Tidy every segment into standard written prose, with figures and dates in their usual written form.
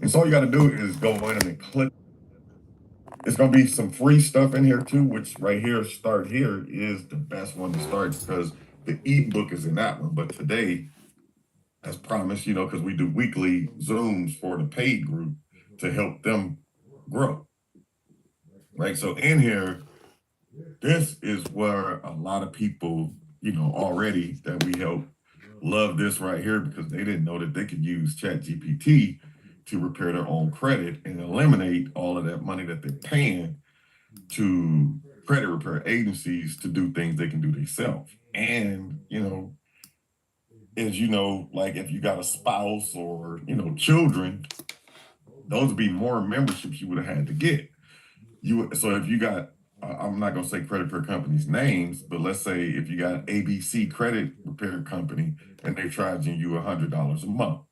And so all you got to do is go in and click. It's going to be some free stuff in here too, which right here, start here, is the best one to start because the ebook is in that one. But today, as promised, because we do weekly Zooms for the paid group to help them grow. Right. So in here, this is where a lot of people, already that we help love this right here because they didn't know that they could use ChatGPT to repair their own credit and eliminate all of that money that they're paying to credit repair agencies to do things they can do themselves. And, as like if you got a spouse or, children, those would be more memberships you would have had to get. So if you got, I'm not going to say credit repair companies' names, but let's say if you got ABC Credit Repair Company and they're charging you $100 a month.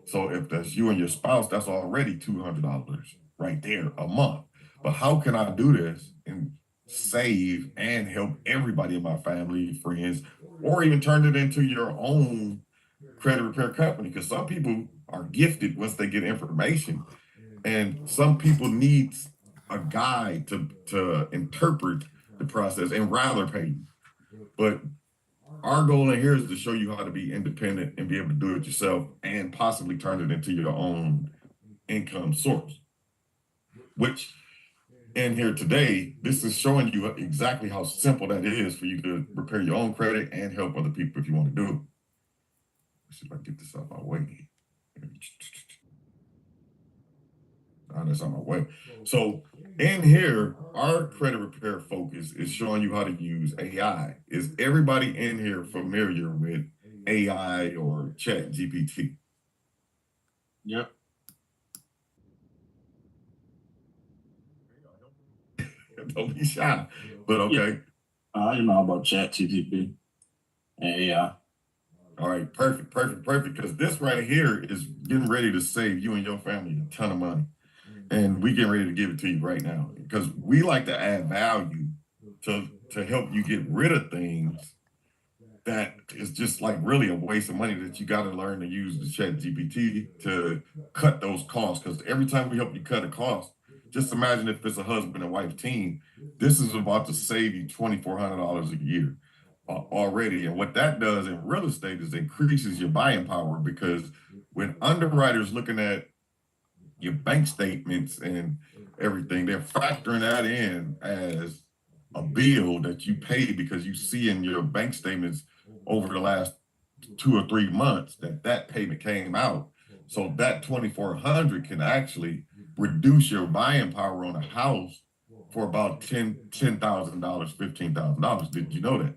So if that's you and your spouse, that's already $200 right there a month. But how can I do this and save and help everybody in my family, friends, or even turn it into your own credit repair company? Because some people are gifted once they get information, and some people need a guide to interpret the process and rather pay you. But our goal in here is to show you how to be independent and be able to do it yourself and possibly turn it into your own income source. Which in here today, this is showing you exactly how simple that is for you to repair your own credit and help other people if you want to do it. Let's see if I can get this out of my way. That's on my way. So in here, our credit repair focus is showing you how to use AI. Is everybody in here familiar with AI or Chat GPT? Yep. Don't be shy, but okay. I know about Chat GPT and AI. All right, perfect. Because this right here is getting ready to save you and your family a ton of money. And we getting ready to give it to you right now because we like to add value to help you get rid of things that is just like really a waste of money that you got to learn to use the Chat GPT to cut those costs. Because every time we help you cut a cost, just imagine if it's a husband and wife team, this is about to save you $2,400 a year already. And what that does in real estate is increases your buying power because when underwriters looking at your bank statements and everything, they're factoring that in as a bill that you pay because you see in your bank statements over the last 2 or 3 months that payment came out. So that $2,400 can actually reduce your buying power on a house for about $10,000, $15,000. Did you know that?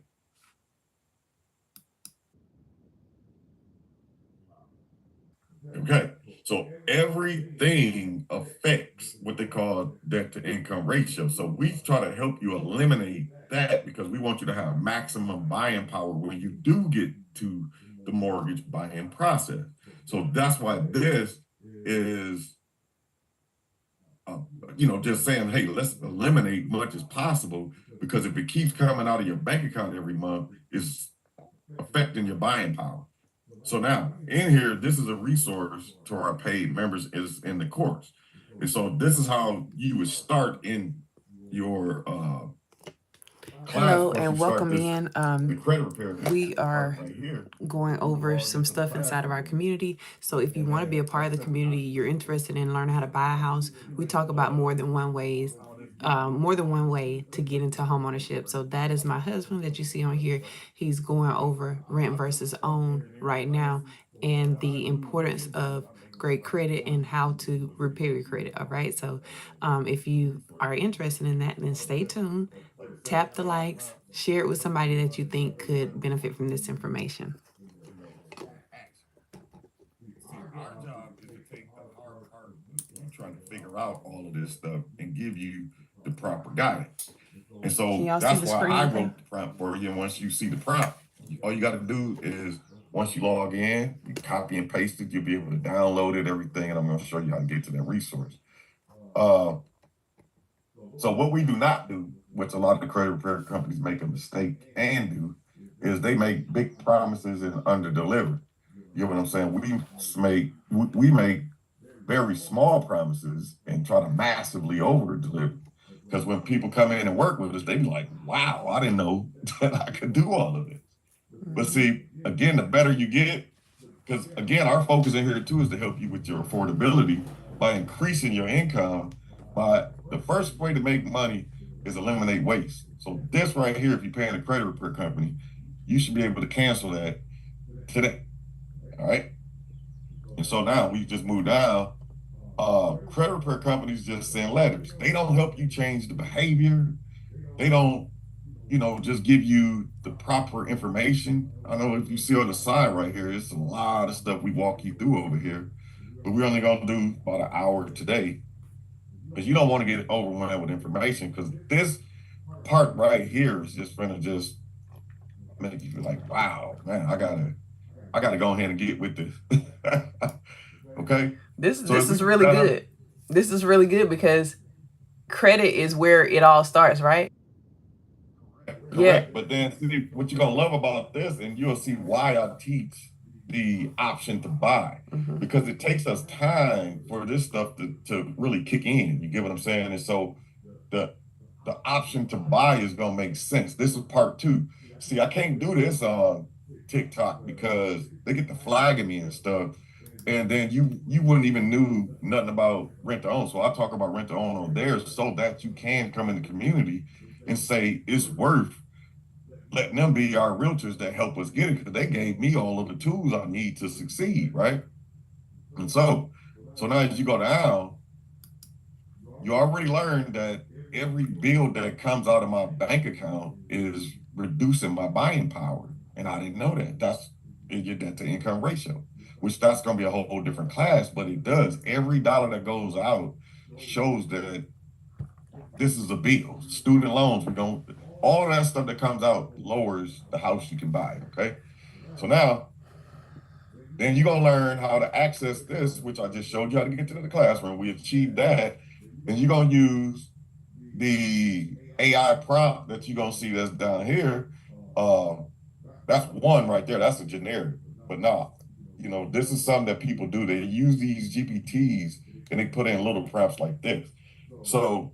Okay. So everything affects what they call debt to income ratio. So we try to help you eliminate that because we want you to have maximum buying power when you do get to the mortgage buying process. So that's why this is, just saying, hey, let's eliminate much as possible because if it keeps coming out of your bank account every month, it's affecting your buying power. So now in here, this is a resource to our paid members is in the course. And so this is how you would start in your Hello and welcome in. We are going over some stuff inside of our community. So if you want to be a part of the community, you're interested in learning how to buy a house, we talk about more than one way to get into homeownership. So that is my husband that you see on here. He's going over rent versus own right now and the importance of great credit and how to repair your credit. All right. So if you are interested in that, then stay tuned. Tap the likes, share it with somebody that you think could benefit from this information. Our job is to take the hard part of trying to figure out all of this stuff and give you the proper guidance. And so that's why I wrote the prompt for you. And once you see the prompt, all you got to do is once you log in, you copy and paste it, you'll be able to download it, everything. And I'm going to show you how to get to that resource. So what we do not do, which a lot of the credit repair companies make a mistake and do, is they make big promises and under deliver. You know what I'm saying? We make very small promises and try to massively over deliver. Because when people come in and work with us, they be like, wow, I didn't know that I could do all of this. But see, again, the better you get, because again, our focus in here too is to help you with your affordability by increasing your income. But the first way to make money is eliminate waste. So this right here, if you're paying a credit repair company, you should be able to cancel that today. All right. And so now we just moved down. Credit repair companies just send letters. They don't help you change the behavior. They don't, just give you the proper information. I know if you see on the side right here, it's a lot of stuff we walk you through over here, but we're only going to do about an hour today because you don't want to get overwhelmed with information, because this part right here is just going to just make you feel like, wow, man, I gotta go ahead and get with this. Okay. This is really good. This is really good because credit is where it all starts, right? Correct. Yeah. But then see, what you're gonna love about this, and you'll see why I teach the option to buy, because it takes us time for this stuff to really kick in. You get what I'm saying? And so the option to buy is gonna make sense. This is part 2. See, I can't do this on TikTok because they get the flagging me and stuff. And then you wouldn't even knew nothing about rent to own. So I talk about rent to own on there so that you can come in the community and say it's worth letting them be our realtors that help us get it, because they gave me all of the tools I need to succeed, right? And so now as you go down, you already learned that every bill that comes out of my bank account is reducing my buying power. And I didn't know that. That's your debt to income ratio, which that's going to be a whole different class, but it does. Every dollar that goes out shows that this is a bill. Student loans, all of that stuff that comes out lowers the house you can buy, okay? So now, then you're going to learn how to access this, which I just showed you how to get to the classroom. We achieved that. Then you're going to use the AI prompt that you're going to see that's down here. That's one right there. That's a generic. But now, this is something that people do. They use these GPTs and they put in little prompts like this. So,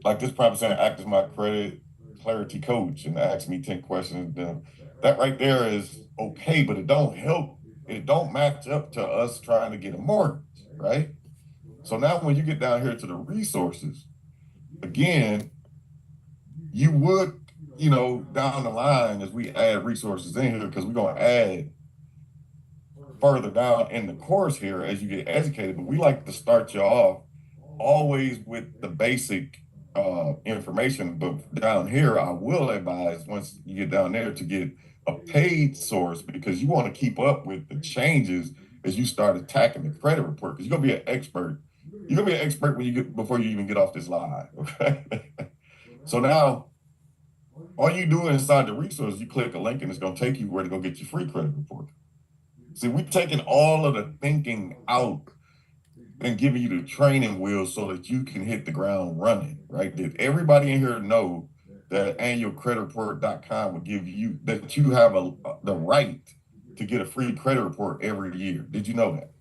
like this prompt saying, act as my credit clarity coach and ask me 10 questions. Then that right there is okay, but it don't help. It don't match up to us trying to get a mortgage, right? So now when you get down here to the resources, again, you would, down the line as we add resources in here, because we're going to add further down in the course here as you get educated, but we like to start you off always with the basic information. But down here, I will advise once you get down there to get a paid source, because you want to keep up with the changes as you start attacking the credit report, because you're going to be an expert. You're going to be an expert before you even get off this live, okay? So now, all you do inside the resource, you click a link and it's going to take you where to go get your free credit report. See, we're taking all of the thinking out and giving you the training wheels so that you can hit the ground running, right? Did everybody in here know that annualcreditreport.com will give you, that you have the right to get a free credit report every year? Did you know that?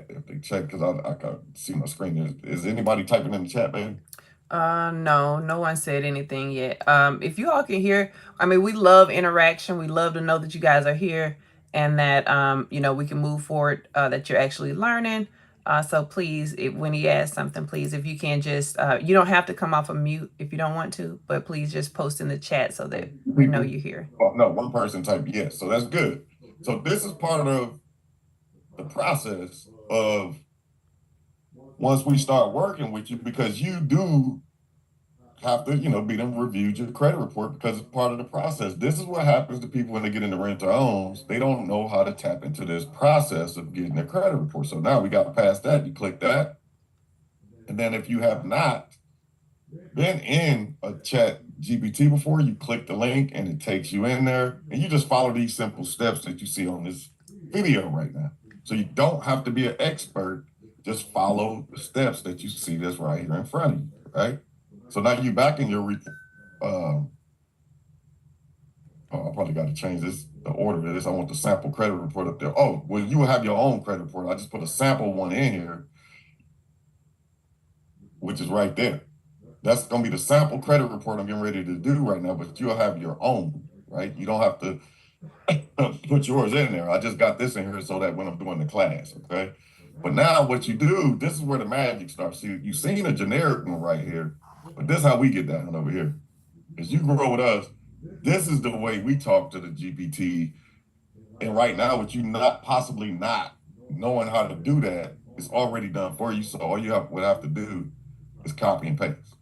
If they check, because I can see my screen. Is anybody typing in the chat, baby? No one said anything yet. If you all can hear, we love interaction. We love to know that you guys are here and that, we can move forward, that you're actually learning. So please, when he asks something, please, if you can just, you don't have to come off of mute if you don't want to, but please just post in the chat so that we know you're here. Well, no, one person typed yes, so that's good. So this is part of the process of once we start working with you, because you do have to, be them reviewed your credit report, because it's part of the process. This is what happens to people when they get into rent-to-owns. They don't know how to tap into this process of getting their credit report. So now we got past that. You click that. And then if you have not been in a chat GPT before, you click the link and it takes you in there. And you just follow these simple steps that you see on this video right now. So you don't have to be an expert. Just follow the steps that you see that's right here in front of you, right? So now you're back in your Oh, I probably got to change this, the order of this. I want the sample credit report up there. Oh, well, you will have your own credit report. I just put a sample one in here, which is right there. That's going to be the sample credit report I'm getting ready to do right now, but you'll have your own, right? You don't have to put yours in there. I just got this in here so that when I'm doing the class, okay? But now what you do, this is where the magic starts. See, you've seen a generic one right here, but this is how we get down over here. As you grow with us, this is the way we talk to the GPT. And right now, with you not possibly not knowing how to do that, it's already done for you. So all you would have to do is copy and paste.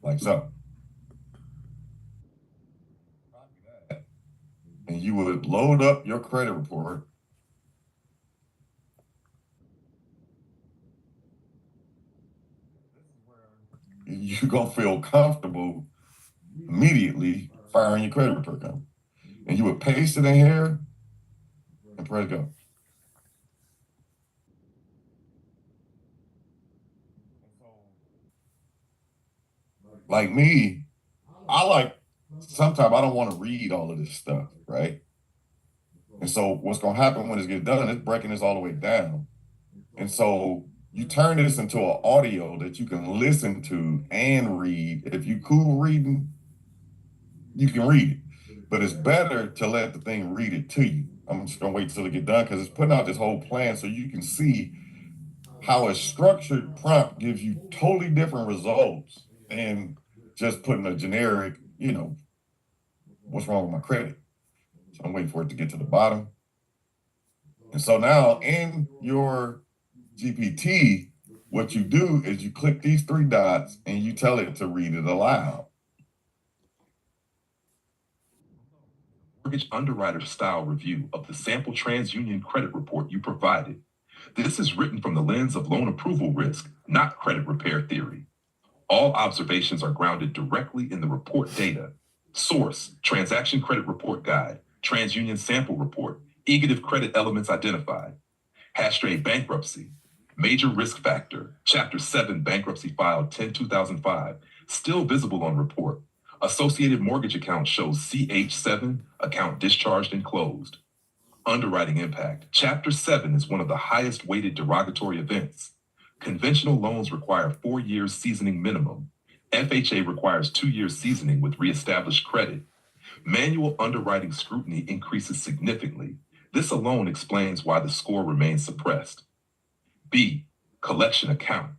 Like so. And you would load up your credit report. You're going to feel comfortable immediately firing your credit report company. And you would paste it in here and press go. Like me, sometimes I don't want to read all of this stuff, right? And so what's going to happen when it gets done, it's breaking this all the way down. And so you turn this into an audio that you can listen to and read. If you cool reading, you can read it. But it's better to let the thing read it to you. I'm just going to wait till it get done because it's putting out this whole plan so you can see how a structured prompt gives you totally different results than just putting a generic, what's wrong with my credit? So I'm waiting for it to get to the bottom. And so now in your GPT, what you do is you click these three dots and you tell it to read it aloud. Mortgage underwriter style review of the sample TransUnion credit report you provided. This is written from the lens of loan approval risk, not credit repair theory. All observations are grounded directly in the report data. Source, Transaction Credit Report Guide, TransUnion Sample Report, Negative Credit Elements Identified. Hashtag Bankruptcy, Major Risk Factor, Chapter 7 Bankruptcy File 10-2005, still visible on report. Associated mortgage account shows CH7, account discharged and closed. Underwriting impact. Chapter 7 is one of the highest weighted derogatory events. Conventional loans require 4 years seasoning minimum. FHA requires 2 years seasoning with reestablished credit. Manual underwriting scrutiny increases significantly. This alone explains why the score remains suppressed. B, collection account.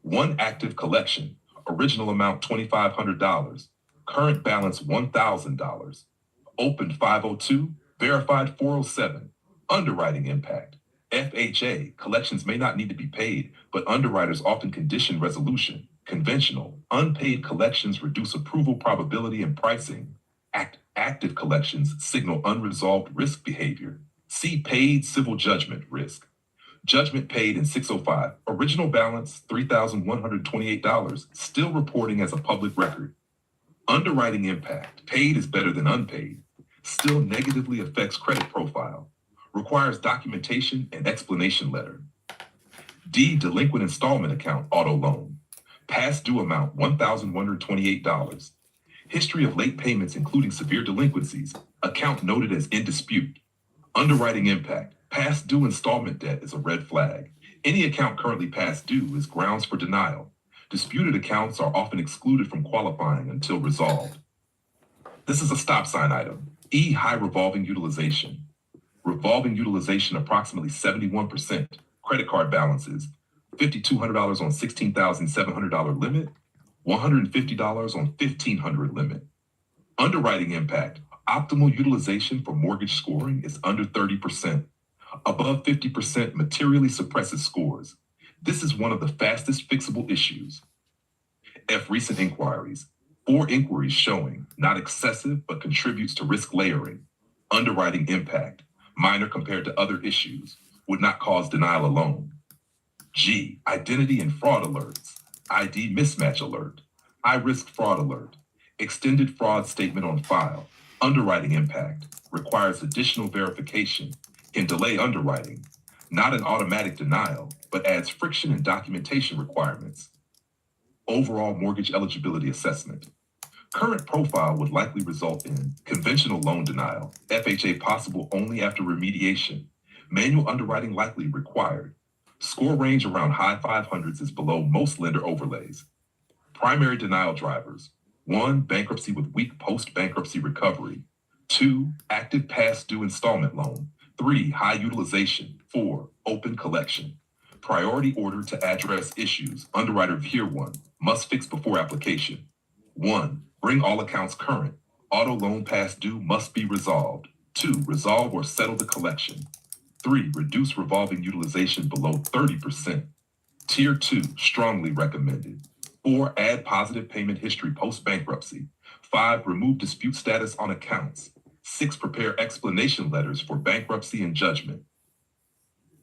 One active collection, original amount $2,500, current balance $1,000. Opened 502, verified 407. Underwriting impact. FHA, collections may not need to be paid, but underwriters often condition resolution. Conventional, unpaid collections reduce approval probability and pricing. Active collections signal unresolved risk behavior. See paid civil judgment risk. Judgment paid in 605, original balance $3,128, still reporting as a public record. Underwriting impact, paid is better than unpaid, still negatively affects credit profile, requires documentation and explanation letter. D, delinquent installment account auto loan, past due amount $1,128. History of late payments including severe delinquencies, account noted as in dispute. Underwriting impact, past due installment debt is a red flag. Any account currently past due is grounds for denial. Disputed accounts are often excluded from qualifying until resolved. This is a stop sign item. E, high revolving utilization. Revolving utilization approximately 71%. Credit card balances, $5,200 on $16,700 limit, $150 on $1,500 limit. Underwriting impact, optimal utilization for mortgage scoring is under 30%. Above 50% materially suppresses scores. This is one of the fastest fixable issues. F, recent inquiries. 4 inquiries showing not excessive but contributes to risk layering. Underwriting impact, minor compared to other issues, would not cause denial alone. G, identity and fraud alerts. ID mismatch alert. High risk fraud alert. Extended fraud statement on file. Underwriting impact, requires additional verification, can delay underwriting. Not an automatic denial, but adds friction in documentation requirements. Overall mortgage eligibility assessment. Current profile would likely result in conventional loan denial, FHA possible only after remediation, manual underwriting likely required. Score range around high 500s is below most lender overlays. Primary denial drivers: 1, bankruptcy with weak post-bankruptcy recovery. 2, active past due installment loan. 3, high utilization. 4, open collection. Priority order to address issues. Underwriter of Tier 1 must fix before application. 1, bring all accounts current. Auto loan past due must be resolved. 2, resolve or settle the collection. 3, reduce revolving utilization below 30%. Tier 2, strongly recommended. 4, add positive payment history post-bankruptcy. 5, remove dispute status on accounts. 6, prepare explanation letters for bankruptcy and judgment.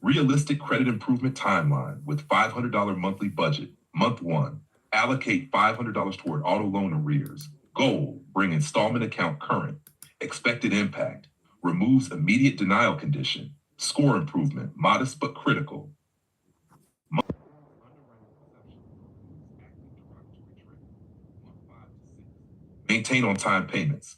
Realistic credit improvement timeline with $500 monthly budget. Month 1, allocate $500 toward auto loan arrears. Goal, bring installment account current. Expected impact, removes immediate denial condition. Score improvement, modest but critical. Maintain on-time payments.